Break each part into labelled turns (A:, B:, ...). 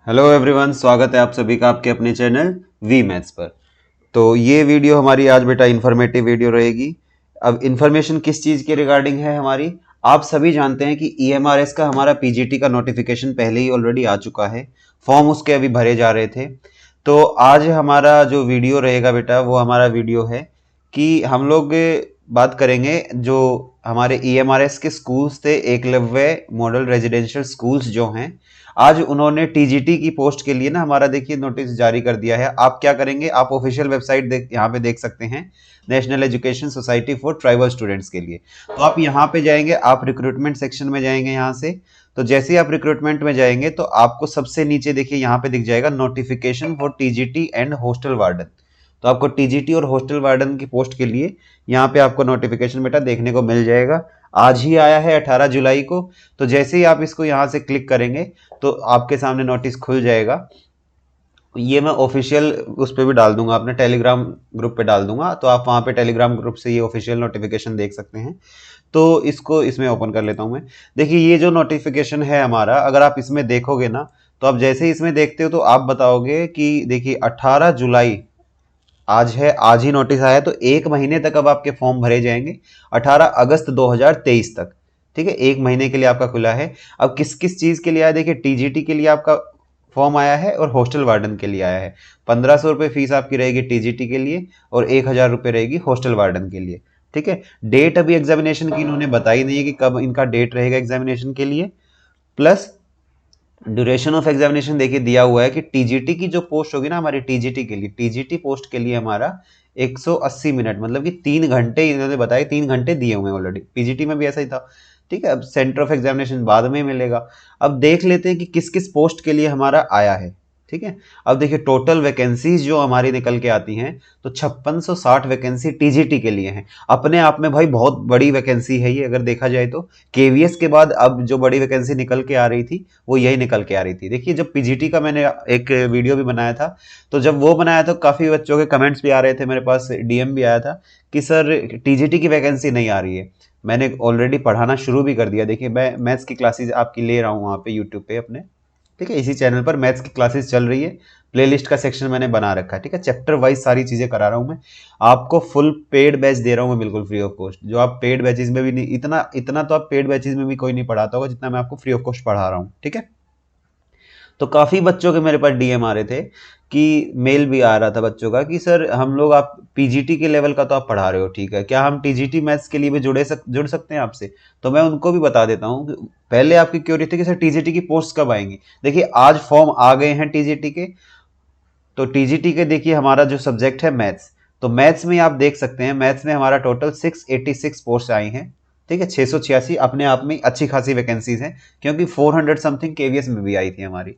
A: Hello everyone, स्वागत है आप सभी का आपके अपने चैनल वी मैथ्स पर। तो ये वीडियो हमारी आज बेटा इन्फॉर्मेटिव वीडियो रहेगी। अब इन्फॉर्मेशन किस चीज़ के रिगार्डिंग है हमारी, आप सभी जानते हैं कि ईएमआरएस का हमारा पीजीटी का नोटिफिकेशन पहले ही ऑलरेडी आ चुका है। फॉर्म उसके अभी भरे जा रहे थे। तो आज हमारा जो वीडियो रहेगा बेटा वो हमारा वीडियो है कि हम लोग बात करेंगे जो हमारे ईएमआरएस के स्कूल्स थे, एकलव्य मॉडल रेजिडेंशियल स्कूल्स जो हैं। आज उन्होंने टीजीटी की पोस्ट के लिए ना हमारा देखिए नोटिस जारी कर दिया है। आप क्या करेंगे, आप ऑफिशियल वेबसाइट यहाँ पे देख सकते हैं, national education society for tribal students के लिए। तो आप यहाँ पे जाएंगे, आप रिक्रूटमेंट सेक्शन में जाएंगे यहाँ से। तो जैसे ही आप रिक्रूटमेंट में जाएंगे तो आपको सबसे नीचे देखिए यहाँ पे दिख जाएगा notification for TGT and hostel warden. तो आपको टीजीटी और हॉस्टल वार्डन की पोस्ट के लिए यहाँ पे आपको नोटिफिकेशन बेटा देखने को मिल जाएगा। आज ही आया है 18 जुलाई को। तो जैसे ही आप इसको यहाँ से क्लिक करेंगे तो आपके सामने नोटिस खुल जाएगा। ये मैं ऑफिशियल उस पर भी डाल दूंगा, अपने टेलीग्राम ग्रुप पे डाल दूंगा, तो आप वहाँ पे टेलीग्राम ग्रुप से ये ऑफिशियल नोटिफिकेशन देख सकते हैं। तो इसको इसमें ओपन कर लेता हूँ मैं। देखिए ये जो नोटिफिकेशन है हमारा, अगर आप इसमें देखोगे ना तो आप जैसे ही इसमें देखते हो तो आप बताओगे कि देखिए 18 जुलाई आज है, आज ही नोटिस आया है। तो एक महीने तक अब आपके फॉर्म भरे जाएंगे 18 अगस्त 2023 तक। ठीक है, एक महीने के लिए आपका खुला है। अब किस किस चीज के लिए आया, देखिए टीजीटी के लिए आपका फॉर्म आया है और हॉस्टल वार्डन के लिए आया है। 1500 रुपये फीस आपकी रहेगी टीजीटी के लिए और 1000 रुपये रहेगी हॉस्टल वार्डन के लिए। ठीक है, डेट अभी एग्जामिनेशन की इन्होंने बताई नहीं है कि कब इनका डेट रहेगा एग्जामिनेशन के लिए। प्लस ड्यूरेशन ऑफ एग्जामिनेशन देखिए दिया हुआ है कि टीजीटी की जो पोस्ट होगी ना हमारी टीजीटी के लिए, टीजीटी पोस्ट के लिए हमारा 180 मिनट मतलब कि 3 घंटे इन्होंने बताया, 3 घंटे दिए हुए हैं ऑलरेडी। पीजीटी में भी ऐसा ही था। ठीक है, अब सेंटर ऑफ एग्जामिनेशन बाद में मिलेगा। अब देख लेते हैं कि किस किस पोस्ट के लिए हमारा आया है। ठीक है, अब देखिए टोटल वैकेंसीज जो हमारी निकल के आती हैं तो 5660 वैकेंसी टीजीटी के लिए हैं। अपने आप में भाई बहुत बड़ी वैकेंसी है ये, अगर देखा जाए तो केवीएस के बाद अब जो बड़ी वैकेंसी निकल के आ रही थी वो यही निकल के आ रही थी। देखिए जब पीजीटी का मैंने एक वीडियो भी बनाया था, तो जब वो बनाया तो काफ़ी बच्चों के कमेंट्स भी आ रहे थे, मेरे पास डीएम भी आया था कि सर टीजीटी की वैकेंसी नहीं आ रही है। मैंने ऑलरेडी पढ़ाना शुरू भी कर दिया। देखिए मैं मैथ्स की क्लासेज आपकी ले रहा हूँ वहाँ पे यूट्यूब पे अपने। ठीक है, इसी चैनल पर मैथ्स की क्लासेस चल रही है। प्लेलिस्ट का सेक्शन मैंने बना रखा है। ठीक है, चैप्टर वाइज सारी चीज़ें करा रहा हूँ मैं। आपको फुल पेड बैच दे रहा हूँ मैं, बिल्कुल फ्री ऑफ कॉस्ट। जो आप पेड बैचेज में भी नहीं, इतना इतना तो आप पेड बैचेज में भी कोई नहीं पढ़ाता होगा जितना मैं आपको फ्री ऑफ कॉस्ट पढ़ा रहा हूँ। ठीक है, तो काफ़ी बच्चों के मेरे पास डीएम आ रहे थे कि मेल भी आ रहा था बच्चों का कि सर हम लोग, आप पीजीटी के लेवल का तो आप पढ़ा रहे हो, ठीक है, क्या हम टीजीटी मैथ्स के लिए भी जुड़ सकते हैं आपसे? तो मैं उनको भी बता देता हूँ कि पहले आपकी क्योरी थी कि सर टीजीटी की पोस्ट कब आएंगी। देखिए आज फॉर्म आ गए हैं टीजीटी के। तो टीजीटी के देखिए हमारा जो सब्जेक्ट है मैथ्स, तो मैथ्स में आप देख सकते हैं, मैथ्स में हमारा टोटल 686 पोस्ट आई हैं। ठीक है, 686 अपने आप में अच्छी खासी वैकेंसीज हैं, क्योंकि 400 समथिंग केवीएस में भी आई थी हमारी।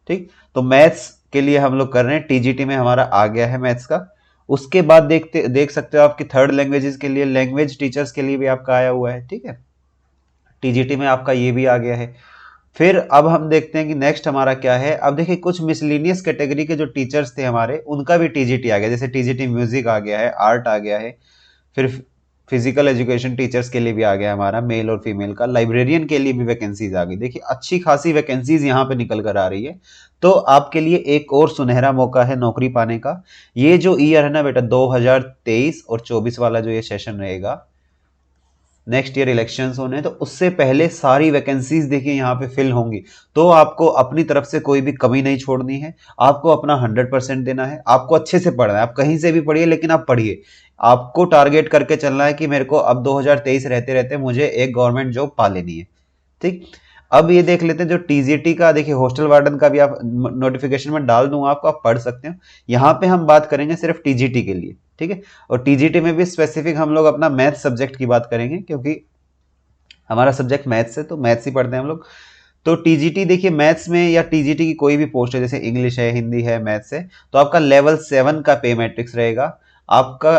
A: ठीक, तो मैथ्स के लिए हम लोग कर रहे हैं, टीजीटी में हमारा आ गया है मैथ्स का। उसके बाद देख सकते हो आपकी थर्ड लैंग्वेजेस के लिए, लैंग्वेज टीचर्स के लिए भी आपका आया हुआ है। ठीक है, टीजीटी में आपका ये भी आ गया है। फिर अब हम देखते हैं कि नेक्स्ट हमारा क्या है। अब देखिए कुछ मिसलिनियस कैटेगरी के जो टीचर्स थे हमारे, उनका भी टीजीटी आ गया, जैसे टीजीटी म्यूजिक आ गया है, आर्ट आ गया है। फिर फिजिकल एजुकेशन टीचर्स के लिए भी आ गया हमारा, मेल और फीमेल का। लाइब्रेरियन के लिए भी वैकेंसीज आ गई। देखिए अच्छी खासी वैकेंसीज यहाँ पे निकल कर आ रही है। तो आपके लिए एक और सुनहरा मौका है नौकरी पाने का। ये जो ईयर है ना बेटा, 2023 और 24 वाला जो ये सेशन रहेगा, नेक्स्ट ईयर इलेक्शंस होने, तो उससे पहले सारी वैकेंसीज देखिए यहाँ पे फिल होंगी। तो आपको अपनी तरफ से कोई भी कमी नहीं छोड़नी है, आपको अपना 100% देना है, आपको अच्छे से पढ़ना है। आप कहीं से भी पढ़िए लेकिन आप पढ़िए। आपको टारगेट करके चलना है कि मेरे को अब 2023 रहते रहते मुझे एक गवर्नमेंट जॉब पा लेनी है। ठीक, अब ये देख लेते हैं जो टीजीटी का, देखिए हॉस्टल वार्डन का भी आप नोटिफिकेशन में डाल दूंगा आपको, आप पढ़ सकते हो। यहाँ पे हम बात करेंगे सिर्फ टीजीटी के लिए। ठीक है, और टीजीटी में भी स्पेसिफिक हम लोग अपना मैथ सब्जेक्ट की बात करेंगे, क्योंकि हमारा सब्जेक्ट मैथ्स है तो मैथ्स ही पढ़ते हैं हम लोग। तो टीजीटी देखिए मैथ्स में या टीजीटी की कोई भी पोस्ट है, जैसे इंग्लिश है, हिंदी है, मैथ्स है, तो आपका लेवल 7 का पे मैट्रिक्स रहेगा। आपका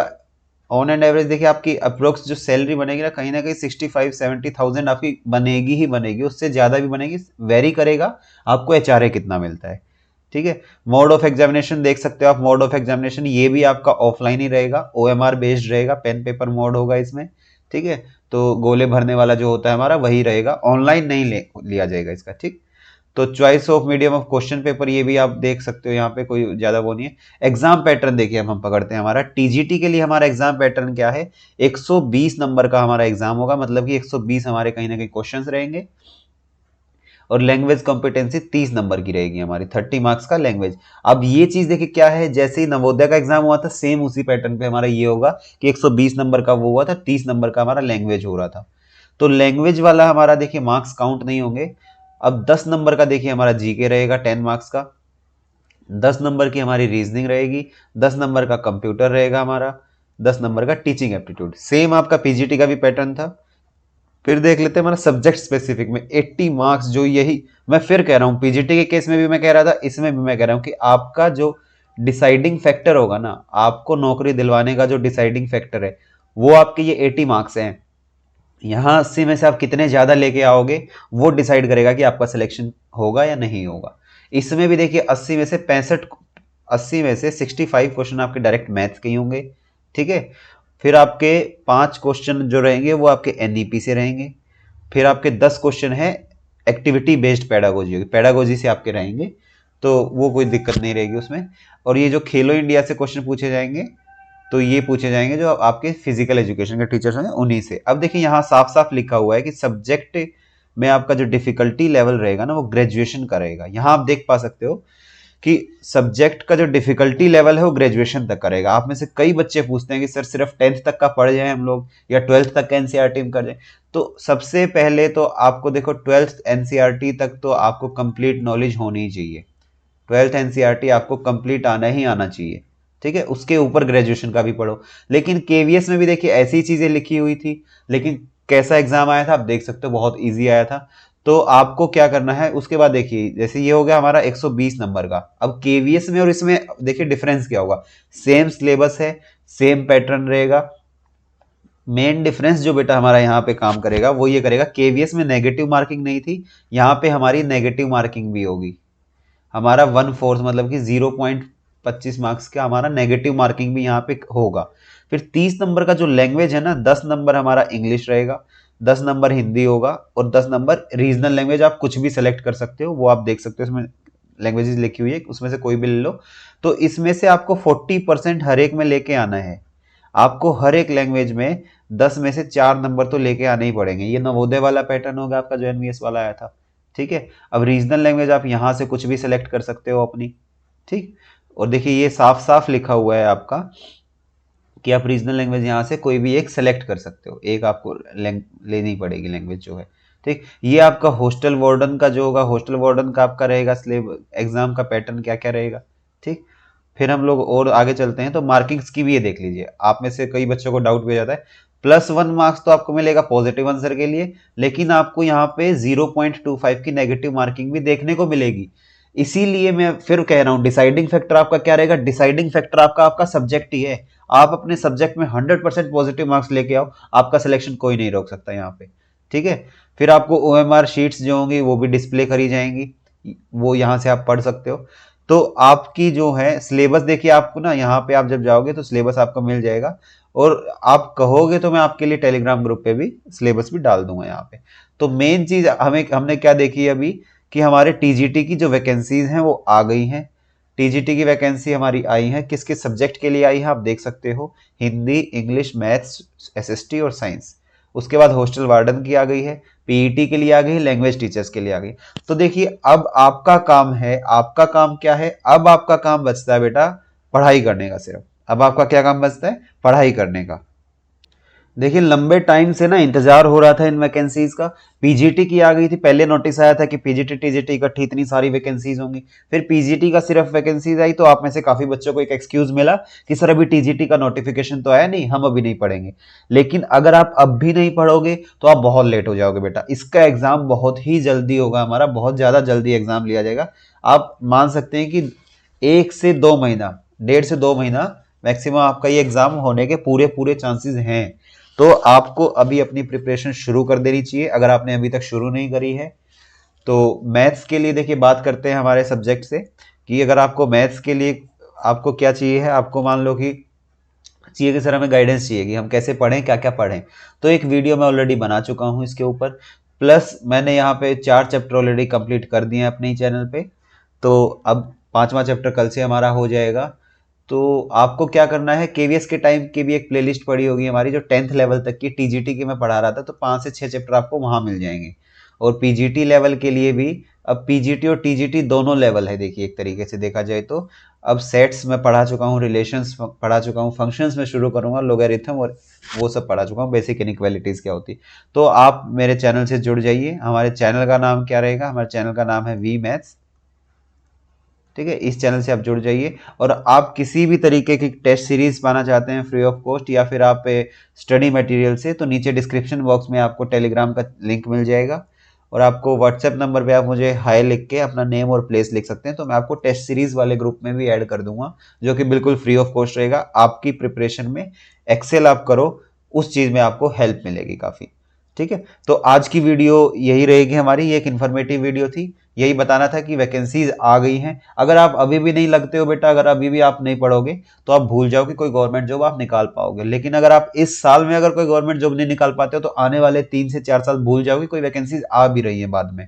A: ऑन एंड एवरेज देखिए आपकी अप्रोक्स जो सैलरी बनेगी ना कहीं 65-70 थाउजेंड आपकी बनेगी ही बनेगी, उससे ज़्यादा भी बनेगी, वेरी करेगा आपको एचआरए कितना मिलता है। ठीक है, मोड ऑफ एग्जामिनेशन देख सकते हो आप। मोड ऑफ एग्जामिनेशन ये भी आपका ऑफलाइन ही रहेगा, ओएमआर बेस्ड रहेगा, पेन पेपर मोड होगा इसमें। ठीक है, तो गोले भरने वाला जो होता है हमारा वही रहेगा, ऑनलाइन नहीं लिया जाएगा इसका। ठीक, तो choice of medium of question paper ये भी आप देख सकते हो, यहाँ पे कोई ज्यादा वो नहीं है। एग्जाम पैटर्न देखिए हम पकड़ते हैं, हमारा टीजीटी के लिए हमारा एग्जाम पैटर्न क्या है, 120 नंबर का हमारा एग्जाम होगा, मतलब कि 120 हमारे कहीं ना कहीं क्वेश्चंस रहेंगे, और लैंग्वेज कॉम्पिटेंसी 30 नंबर की रहेगी हमारी, 30 मार्क्स का लैंग्वेज। अब ये चीज देखिए क्या है, जैसे ही नवोदय का एग्जाम हुआ था सेम उसी पैटर्न पे हमारा ये होगा कि 120 नंबर का वो हुआ था, 30 नंबर का हमारा लैंग्वेज हो रहा था। तो लैंग्वेज वाला हमारा देखिए मार्क्स काउंट नहीं होंगे। अब 10 नंबर का देखिए हमारा जीके रहेगा 10 मार्क्स का, 10 नंबर की हमारी रीजनिंग रहेगी, 10 नंबर का कंप्यूटर रहेगा हमारा, 10 नंबर का टीचिंग एप्टीट्यूड। सेम आपका पीजीटी का भी पैटर्न था। फिर देख लेते हैं हमारा सब्जेक्ट स्पेसिफिक में 80 मार्क्स, जो यही मैं फिर कह रहा हूं, पीजीटी के केस में भी मैं कह रहा था, इसमें भी मैं कह रहा हूं कि आपका जो डिसाइडिंग फैक्टर होगा ना, आपको नौकरी दिलवाने का जो डिसाइडिंग फैक्टर है वो आपके ये 80 मार्क्स हैं। यहां 80 में से आप कितने ज्यादा लेके आओगे वो डिसाइड करेगा कि आपका सिलेक्शन होगा या नहीं होगा। इसमें भी देखिए 80 में से 65, 80 में से 65 क्वेश्चन आपके डायरेक्ट मैथ्स के ही होंगे, ठीक है। फिर आपके 5 क्वेश्चन जो रहेंगे वो आपके एनईपी से रहेंगे। फिर आपके 10 क्वेश्चन है एक्टिविटी बेस्ड पेडागोजी होगी, पेडागोजी से आपके रहेंगे, तो वो कोई दिक्कत नहीं रहेगी उसमें। और ये जो खेलो इंडिया से क्वेश्चन पूछे जाएंगे, तो ये पूछे जाएंगे जो आपके फिजिकल एजुकेशन के टीचर्स हैं उन्हीं से। अब देखिए यहाँ साफ साफ लिखा हुआ है कि सब्जेक्ट में आपका जो डिफिकल्टी लेवल रहेगा ना वो ग्रेजुएशन का रहेगा। यहाँ आप देख पा सकते हो कि सब्जेक्ट का जो डिफिकल्टी लेवल है वो ग्रेजुएशन तक करेगा। आप में से कई बच्चे पूछते हैं कि सर सिर्फ 10th तक का पढ़ जाए हम लोग या 12th तक का एनसीईआरटी में कर जाए। तो सबसे पहले तो आपको देखो 12th एनसीईआरटी तक तो आपको कंप्लीट नॉलेज होनी चाहिए, 12th एनसीईआरटी आपको कंप्लीट आना ही आना चाहिए, ठीक है। उसके ऊपर ग्रेजुएशन का भी पढ़ो। लेकिन केवीएस में भी देखिए ऐसी चीजें लिखी हुई थी, लेकिन कैसा एग्जाम आया था आप देख सकते हो, बहुत ईजी आया था। तो आपको क्या करना है उसके बाद देखिए, जैसे ये हो गया हमारा 120 नंबर का। अब केवीएस में और इसमें देखिए डिफरेंस क्या होगा, सेम सिलेबस है, सेम पैटर्न रहेगा। मेन डिफरेंस जो बेटा हमारा यहाँ पे काम करेगा वो ये करेगा, केवीएस में नेगेटिव मार्किंग नहीं थी, यहाँ पे हमारी नेगेटिव मार्किंग भी होगी। हमारा 1/4 मतलब कि 0.25 मार्क्स का हमारा नेगेटिव मार्किंग भी यहाँ पे होगा। फिर 30 नंबर का जो लैंग्वेज है ना, 10 नंबर हमारा इंग्लिश रहेगा, 10 नंबर हिंदी होगा, और 10 नंबर रीजनल लैंग्वेज आप कुछ भी सेलेक्ट कर सकते हो, वो आप देख सकते हो इसमें लैंग्वेजेस लिखी हुई है, उसमें से कोई भी ले लो। तो इसमें से आपको 40% हर एक में लेके आना है। आपको हर एक लैंग्वेज में 10 में से 4 नंबर तो लेके आने ही पड़ेंगे। ये नवोदय वाला पैटर्न होगा आपका जो एनवीएस वाला आया था, ठीक है। अब रीजनल लैंग्वेज आप यहां से कुछ भी सेलेक्ट कर सकते हो अपनी, ठीक। और देखिए ये साफ साफ लिखा हुआ है आपका कि आप रीजनल लैंग्वेज यहां से कोई भी एक सेलेक्ट कर सकते हो, एक आपको लेनी पड़ेगी लैंग्वेज जो है, ठीक। ये आपका हॉस्टल वार्डन का जो होगा, हॉस्टल वार्डन का आपका रहेगा एग्जाम का पैटर्न क्या क्या रहेगा, ठीक। फिर हम लोग और आगे चलते हैं, तो मार्किंग्स की भी ये देख लीजिए। आप में से कई बच्चों को डाउट भी हो जाता है, +1 मार्क्स तो आपको मिलेगा पॉजिटिव आंसर के लिए, लेकिन आपको यहाँ पे 0.25 की नेगेटिव मार्किंग भी देखने को मिलेगी। इसीलिए मैं फिर कह रहा हूं डिसाइडिंग फैक्टर आपका क्या रहेगा, डिसाइडिंग फैक्टर आपका सब्जेक्ट ही है। आप अपने सब्जेक्ट में 100% पॉजिटिव मार्क्स लेके आओ, आपका सिलेक्शन कोई नहीं रोक सकता यहाँ पे, ठीक है। फिर आपको ओएमआर शीट्स जो होंगी वो भी डिस्प्ले करी जाएंगी, वो यहाँ से आप पढ़ सकते हो। तो आपकी जो है सिलेबस देखिए, आपको ना यहाँ पे आप जब जाओगे तो सिलेबस आपको मिल जाएगा, और आप कहोगे तो मैं आपके लिए टेलीग्राम ग्रुप पे भी सिलेबस भी डाल दूंगा यहाँ पे। तो मेन चीज हमने क्या देखी अभी कि हमारे टीजीटी की जो वैकेंसीज हैं वो आ गई हैं। टीजीटी की वैकेंसी हमारी आई है, किस किस सब्जेक्ट के लिए आई है आप देख सकते हो, हिंदी, इंग्लिश, मैथ्स, एसएसटी और साइंस। उसके बाद हॉस्टल वार्डन की आ गई है, पीईटी के लिए आ गई, लैंग्वेज टीचर्स के लिए आ गई। तो देखिए अब आपका काम है, आपका काम क्या है, अब आपका काम बचता है बेटा पढ़ाई करने का सिर्फ। अब आपका क्या काम बचता है, पढ़ाई करने का। देखिए लंबे टाइम से ना इंतजार हो रहा था इन वैकेंसीज का। पीजीटी की आ गई थी, पहले नोटिस आया था कि पीजीटी टीजीटी इकट्ठी इतनी सारी वैकेंसीज होंगी। फिर पीजीटी का सिर्फ वैकेंसीज आई, तो आप में से काफी बच्चों को एक एक्सक्यूज मिला कि सर अभी टीजीटी का नोटिफिकेशन तो आया नहीं, हम अभी नहीं पढ़ेंगे। लेकिन अगर आप अब भी नहीं पढ़ोगे तो आप बहुत लेट हो जाओगे बेटा। इसका एग्जाम बहुत ही जल्दी होगा हमारा, बहुत ज्यादा जल्दी एग्जाम लिया जाएगा। आप मान सकते हैं कि 1 से 2 महीना, 1.5 से 2 महीना मैक्सिमम आपका ये एग्जाम होने के पूरे पूरे चांसेस हैं। तो आपको अभी अपनी प्रिपरेशन शुरू कर देनी चाहिए अगर आपने अभी तक शुरू नहीं करी है। तो मैथ्स के लिए देखिए बात करते हैं हमारे सब्जेक्ट से, कि अगर आपको मैथ्स के लिए आपको क्या चाहिए है, आपको मान लो कि चाहिए कि सर हमें गाइडेंस चाहिए कि हम कैसे पढ़ें, क्या क्या पढ़ें। तो एक वीडियो मैं ऑलरेडी बना चुका हूं इसके ऊपर, प्लस मैंने यहाँ पे 4 चैप्टर ऑलरेडी कंप्लीट कर दिए हैं अपने ही चैनल पे। तो अब 5वां चैप्टर कल से हमारा हो जाएगा। तो आपको क्या करना है, केवीएस के टाइम की भी एक प्लेलिस्ट पड़ी होगी हमारी, जो 10th लेवल तक की टीजीटी की मैं पढ़ा रहा था, तो 5 से 6 चैप्टर आपको वहां मिल जाएंगे। और पीजीटी लेवल के लिए भी, अब पीजीटी और टीजीटी दोनों लेवल है, देखिए एक तरीके से देखा जाए तो। अब सेट्स में पढ़ा चुका हूँ, रिलेशंस पढ़ा चुका हूँ, फंक्शंस में शुरू करूंगा, लोगरिथम और वो सब पढ़ा चुका हूँ, बेसिक इनइक्वालिटीज क्या होती। तो आप मेरे चैनल से जुड़ जाइए। हमारे चैनल का नाम क्या रहेगा, हमारे चैनल का नाम है वी मैथ्स, ठीक है। इस चैनल से आप जुड़ जाइए। और आप किसी भी तरीके की टेस्ट सीरीज पाना चाहते हैं फ्री ऑफ कॉस्ट, या फिर आप स्टडी मटेरियल से, तो नीचे डिस्क्रिप्शन बॉक्स में आपको टेलीग्राम का लिंक मिल जाएगा। और आपको व्हाट्सएप नंबर पे आप मुझे हाय लिख के अपना नेम और प्लेस लिख सकते हैं, तो मैं आपको टेस्ट सीरीज वाले ग्रुप में भी ऐड कर दूंगा, जो कि बिल्कुल फ्री ऑफ कॉस्ट रहेगा। आपकी प्रिपरेशन में एक्सेल आप करो, उस चीज में आपको हेल्प मिलेगी काफी, ठीक है। तो आज की वीडियो यही रहेगी हमारी, ये एक इन्फॉर्मेटिव वीडियो थी। यही बताना था कि वैकेंसीज आ गई हैं। अगर आप अभी भी नहीं लगते हो बेटा, अगर अभी भी आप नहीं पढ़ोगे, तो आप भूल जाओ कि कोई गवर्नमेंट जॉब आप निकाल पाओगे। लेकिन अगर आप इस साल में अगर कोई गवर्नमेंट जॉब नहीं निकाल पाते हो, तो आने वाले 3 से 4 साल भूल जाओगे कोई वैकेंसीज आ भी रही है बाद में।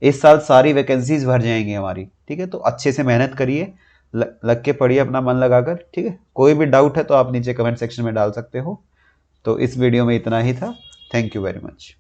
A: इस साल सारी वैकेंसीज भर जाएंगी हमारी, ठीक है। तो अच्छे से मेहनत करिए, लग के पढ़िए अपना मन लगाकर, ठीक है। कोई भी डाउट है तो आप नीचे कमेंट सेक्शन में डाल सकते हो। तो इस वीडियो में इतना ही था। Thank you very much.